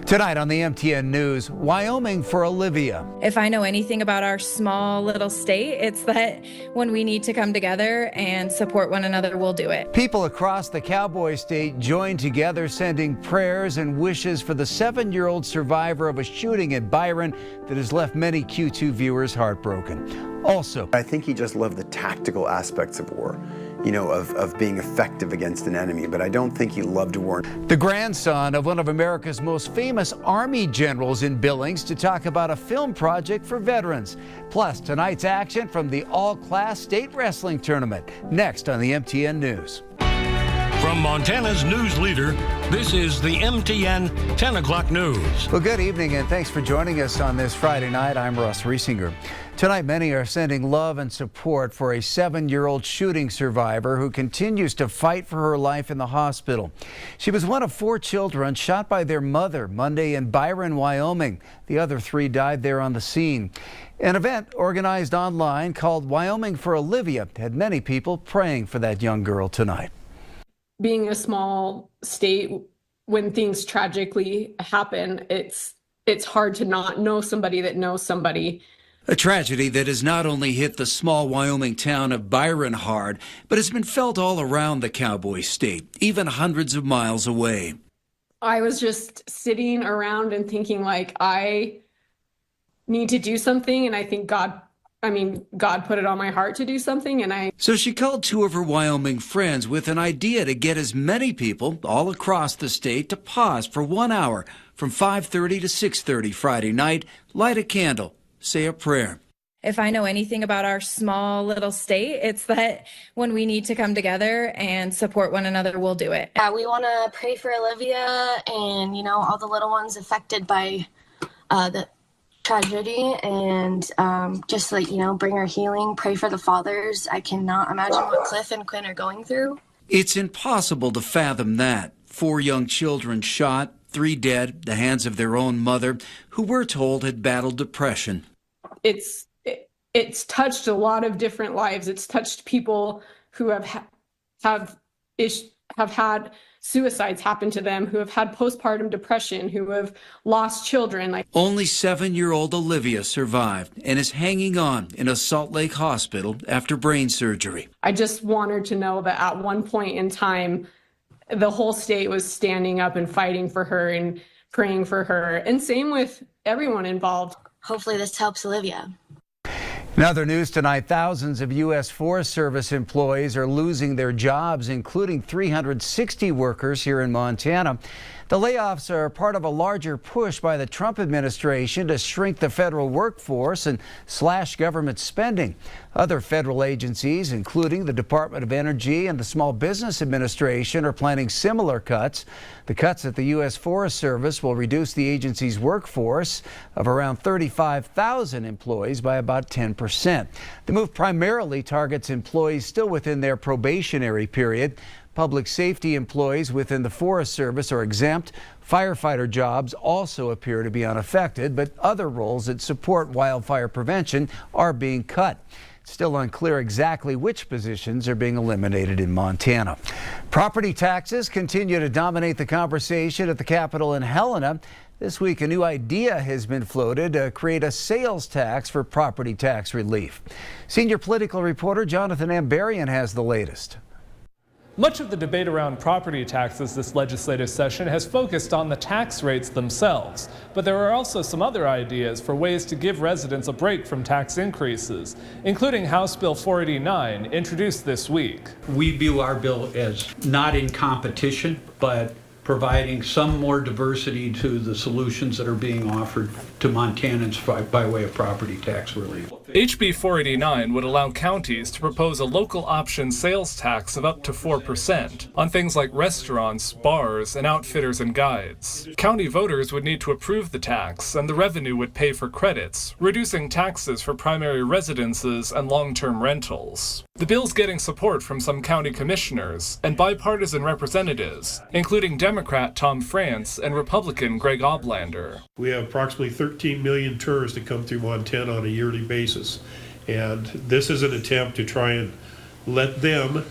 Tonight on the MTN News, Wyoming for Olivia. If I know anything about our small little state, it's that when we need to come together and support one another, we'll do it. People across the cowboy state joined together sending prayers and wishes for the 7-year-old survivor of a shooting in Byron that has left many Q2 viewers heartbroken. Also, I think he just loved the tactical aspects of war, of being effective against an enemy, but I don't think he loved war. The grandson of one of America's most famous Army generals in Billings to talk about a film project for veterans. Plus, tonight's action from the all-class state wrestling tournament. Next on the MTN News. From Montana's news leader, this is the MTN 10 o'clock news. Well, good evening and thanks for joining us on this Friday night. I'm Russ Riesinger. Tonight, many are sending love and support for a 7-year-old shooting survivor who continues to fight for her life in the hospital. She was one of 4 children shot by their mother Monday in Byron, Wyoming. The other 3 died there on the scene. An event organized online called Wyoming for Olivia had many people praying for that young girl tonight. Being a small state, when things tragically happen, it's hard to not know somebody that knows somebody. A tragedy that has not only hit the small Wyoming town of Byron hard, but has been felt all around the cowboy state, even hundreds of miles away. I was just sitting around and thinking, I need to do something, and I think God put it on my heart to do something, So she called 2 of her Wyoming friends with an idea to get as many people all across the state to pause for 1 hour from 5:30 to 6:30 Friday night, light a candle, say a prayer. If I know anything about our small little state, it's that when we need to come together and support one another, we'll do it. Yeah, we want to pray for Olivia and, all the little ones affected by the tragedy, and bring her healing, pray for the fathers. I cannot imagine what Cliff and Quinn are going through. It's impossible to fathom that. 4 young children shot, 3 dead at the hands of their own mother, who we're told had battled depression. It's touched a lot of different lives. It's touched people who have had suicides happen to them, who have had postpartum depression, who have lost children. Only 7-year-old Olivia survived and is hanging on in a Salt Lake hospital after brain surgery. I just want her to know that at one point in time, the whole state was standing up and fighting for her and praying for her. And same with everyone involved. Hopefully this helps Olivia. In other news tonight, thousands of U.S. Forest Service employees are losing their jobs, including 360 workers here in Montana. The layoffs are part of a larger push by the Trump administration to shrink the federal workforce and slash government spending. Other federal agencies, including the Department of Energy and the Small Business Administration, are planning similar cuts. The cuts at the U.S. Forest Service will reduce the agency's workforce of around 35,000 employees by about 10%. The move primarily targets employees still within their probationary period. Public safety employees within the Forest Service are exempt. Firefighter jobs also appear to be unaffected, but other roles that support wildfire prevention are being cut. It's still unclear exactly which positions are being eliminated in Montana. Property taxes continue to dominate the conversation at the Capitol in Helena. This week, a new idea has been floated to create a sales tax for property tax relief. Senior political reporter Jonathan Ambarian has the latest. Much of the debate around property taxes this legislative session has focused on the tax rates themselves, but there are also some other ideas for ways to give residents a break from tax increases, including House Bill 489, introduced this week. We view our bill as not in competition, but providing some more diversity to the solutions that are being offered to Montanans by way of property tax relief. HB 489 would allow counties to propose a local option sales tax of up to 4% on things like restaurants, bars, and outfitters and guides. County voters would need to approve the tax, and the revenue would pay for credits, reducing taxes for primary residences and long-term rentals. The bill's getting support from some county commissioners and bipartisan representatives, including Democrat Tom France and Republican Greg Oblander. We have approximately 13 million tourists that come through Montana on a yearly basis. And this is an attempt to try and let them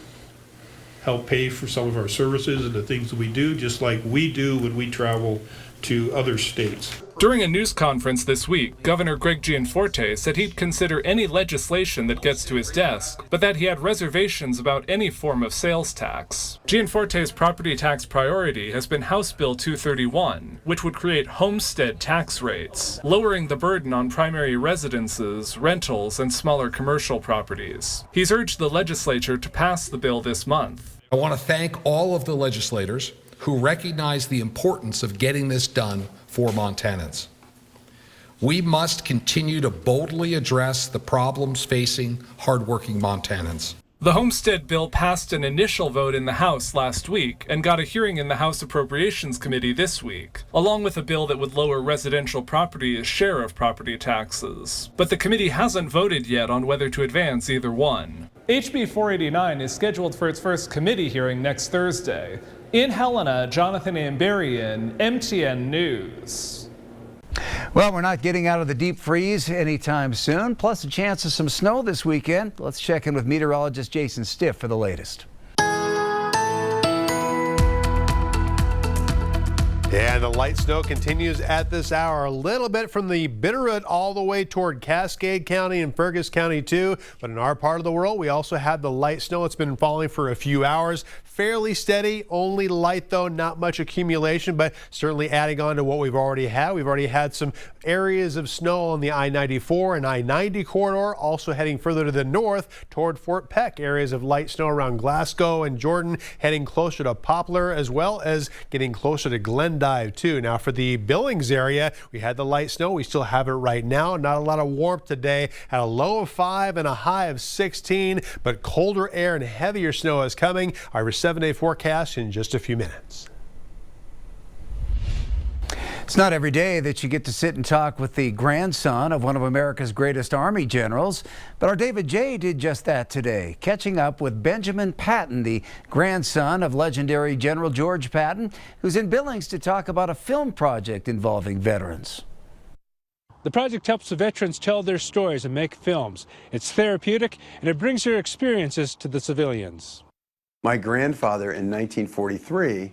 help pay for some of our services and the things that we do, just like we do when we travel to other states. During a news conference this week, Governor Greg Gianforte said he'd consider any legislation that gets to his desk, but that he had reservations about any form of sales tax. Gianforte's property tax priority has been House Bill 231, which would create homestead tax rates, lowering the burden on primary residences, rentals, and smaller commercial properties. He's urged the legislature to pass the bill this month. I want to thank all of the legislators who recognize the importance of getting this done for Montanans. We must continue to boldly address the problems facing hardworking Montanans. The Homestead Bill passed an initial vote in the House last week and got a hearing in the House Appropriations Committee this week, along with a bill that would lower residential property's share of property taxes. But the committee hasn't voted yet on whether to advance either one. HB 489 is scheduled for its first committee hearing next Thursday. In Helena, Jonathan Amberian, MTN News. Well, we're not getting out of the deep freeze anytime soon, plus a chance of some snow this weekend. Let's check in with meteorologist Jason Stiff for the latest. And the light snow continues at this hour, a little bit from the Bitterroot all the way toward Cascade County and Fergus County too. But in our part of the world, we also have the light snow. It's been falling for a few hours. Fairly steady, only light though, not much accumulation, but certainly adding on to what we've already had. We've already had some areas of snow on the I-94 and I-90 corridor, also heading further to the north toward Fort Peck. Areas of light snow around Glasgow and Jordan, heading closer to Poplar, as well as getting closer to Glendive too. Now for the Billings area, we had the light snow. We still have it right now. Not a lot of warmth today. Had a low of 5 and a high of 16, but colder air and heavier snow is coming. Our 7-day forecast in just a few minutes. It's not every day that you get to sit and talk with the grandson of one of America's greatest Army generals, but our David J. did just that today, catching up with Benjamin Patton, the grandson of legendary General George Patton, who's in Billings to talk about a film project involving veterans. The project helps the veterans tell their stories and make films. It's therapeutic, and it brings their experiences to the civilians. My grandfather in 1943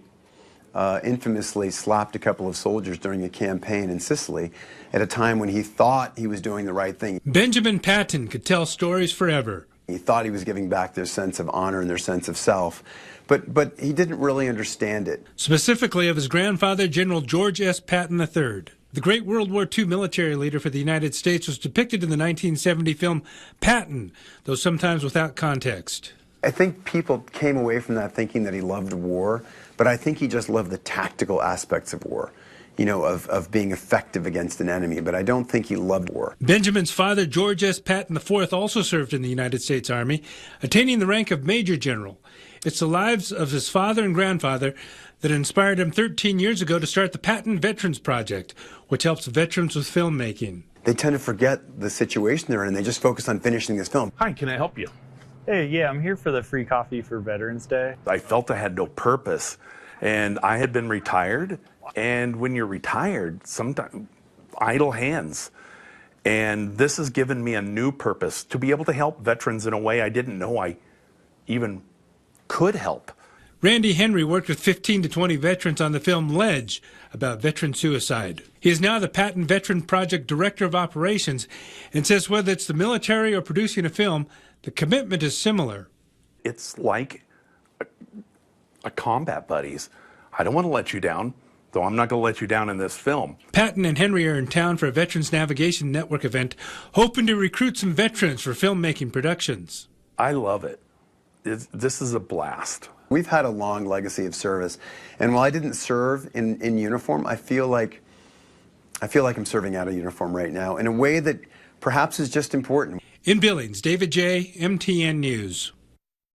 infamously slapped a couple of soldiers during a campaign in Sicily at a time when he thought he was doing the right thing. Benjamin Patton could tell stories forever. He thought he was giving back their sense of honor and their sense of self, but he didn't really understand it. Specifically of his grandfather, General George S. Patton III. The great World War II military leader for the United States was depicted in the 1970 film Patton, though sometimes without context. I think people came away from that thinking that he loved war, but I think he just loved the tactical aspects of war, you know, of being effective against an enemy, but I don't think he loved war. Benjamin's father, George S. Patton IV, also served in the United States Army, attaining the rank of Major General. It's the lives of his father and grandfather that inspired him 13 years ago to start the Patton Veterans Project, which helps veterans with filmmaking. They tend to forget the situation they're in, and they just focus on finishing this film. Hi, can I help you? Hey, yeah, I'm here for the free coffee for Veterans Day. I felt I had no purpose, and I had been retired, and when you're retired, sometimes idle hands. And this has given me a new purpose, to be able to help veterans in a way I didn't know I even could help. Randy Henry worked with 15 to 20 veterans on the film Ledge about veteran suicide. He is now the Patton Veteran Project Director of Operations and says whether it's the military or producing a film, the commitment is similar. It's like a combat buddies. I don't want to let you down, though I'm not going to let you down in this film. Patton and Henry are in town for a Veterans Navigation Network event, hoping to recruit some veterans for filmmaking productions. I love it. This is a blast. We've had a long legacy of service, and while I didn't serve in uniform, I feel like I'm serving out of uniform right now in a way that perhaps is just important. In Billings, David J., MTN News.